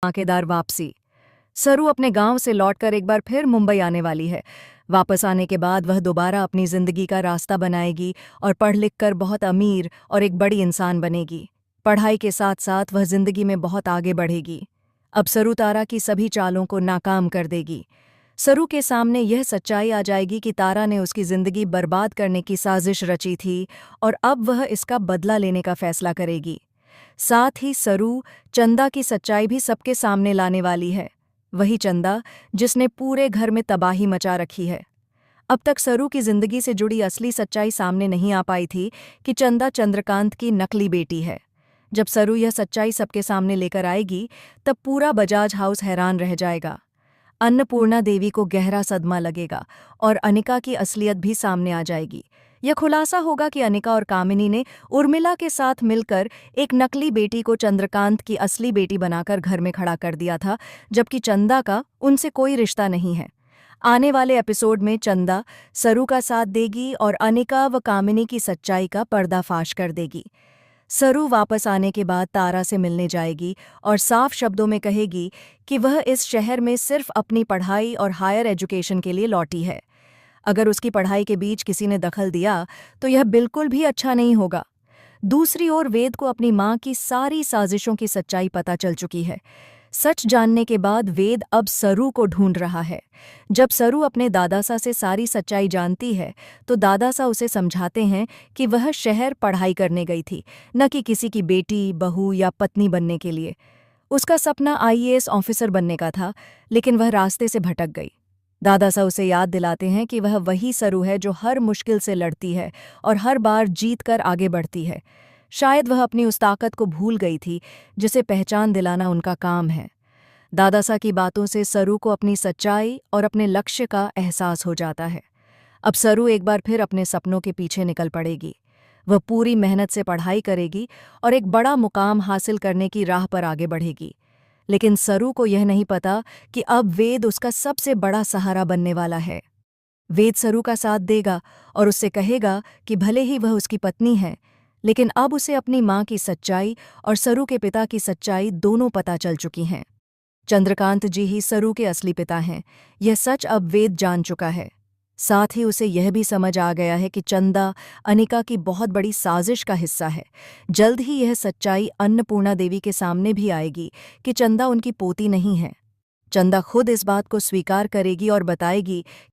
धमाकेदार वापसी। सरू अपने गांव से लौटकर एक बार फिर मुंबई आने वाली है। वापस आने के बाद वह दोबारा अपनी जिंदगी का रास्ता बनाएगी और पढ़ लिख कर बहुत अमीर और एक बड़ी इंसान बनेगी। पढ़ाई के साथ साथ वह जिंदगी में बहुत आगे बढ़ेगी। अब सरू तारा की सभी चालों को नाकाम कर देगी। सरू के सामने यह सच्चाई आ जाएगी कि तारा ने उसकी जिंदगी बर्बाद करने की साजिश रची थी और अब वह इसका बदला लेने का फैसला करेगी। साथ ही सरू चंदा की सच्चाई भी सबके सामने लाने वाली है। वही चंदा जिसने पूरे घर में तबाही मचा रखी है। अब तक सरू की जिंदगी से जुड़ी असली सच्चाई सामने नहीं आ पाई थी कि चंदा चंद्रकांत की नकली बेटी है। जब सरू यह सच्चाई सबके सामने लेकर आएगी तब पूरा बजाज हाउस हैरान रह जाएगा। अन्नपूर्णा देवी को गहरा सदमा लगेगा और अनिका की असलियत भी सामने आ जाएगी। यह खुलासा होगा कि अनिका और कामिनी ने उर्मिला के साथ मिलकर एक नकली बेटी को चंद्रकांत की असली बेटी बनाकर घर में खड़ा कर दिया था, जबकि चंदा का उनसे कोई रिश्ता नहीं है। आने वाले एपिसोड में चंदा सरू का साथ देगी और अनिका व कामिनी की सच्चाई का पर्दाफाश कर देगी। सरू वापस आने के बाद तारा से मिलने जाएगी और साफ शब्दों में कहेगी कि वह इस शहर में सिर्फ अपनी पढ़ाई और हायर एजुकेशन के लिए लौटी है। अगर उसकी पढ़ाई के बीच किसी ने दखल दिया तो यह बिल्कुल भी अच्छा नहीं होगा। दूसरी ओर वेद को अपनी मां की सारी साजिशों की सच्चाई पता चल चुकी है। सच जानने के बाद वेद अब सरू को ढूंढ रहा है। जब सरू अपने दादासा से सारी सच्चाई जानती है तो दादासा उसे समझाते हैं कि वह शहर पढ़ाई करने गई थी, न कि किसी की बेटी, बहू या पत्नी बनने के लिए। उसका सपना आईएएस ऑफिसर बनने का था, लेकिन वह रास्ते से भटक गई। दादासा उसे याद दिलाते हैं कि वह वही सरू है जो हर मुश्किल से लड़ती है और हर बार जीत कर आगे बढ़ती है। शायद वह अपनी उस ताकत को भूल गई थी जिसे पहचान दिलाना उनका काम है। दादासा की बातों से सरू को अपनी सच्चाई और अपने लक्ष्य का एहसास हो जाता है। अब सरू एक बार फिर अपने सपनों के पीछे निकल पड़ेगी। वह पूरी मेहनत से पढ़ाई करेगी और एक बड़ा मुकाम हासिल करने की राह पर आगे बढ़ेगी। लेकिन सरू को यह नहीं पता कि अब वेद उसका सबसे बड़ा सहारा बनने वाला है। वेद सरू का साथ देगा और उससे कहेगा कि भले ही वह उसकी पत्नी है, लेकिन अब उसे अपनी मां की सच्चाई और सरू के पिता की सच्चाई दोनों पता चल चुकी हैं। चंद्रकांत जी ही सरू के असली पिता हैं। यह सच अब वेद जान चुका है। साथ ही उसे यह भी समझ आ गया है कि चंदा अनिका की बहुत बड़ी साजिश का हिस्सा है। जल्द ही यह सच्चाई अन्नपूर्णा देवी के सामने भी आएगी कि चंदा उनकी पोती नहीं है। चंदा खुद इस बात को स्वीकार करेगी और बताएगी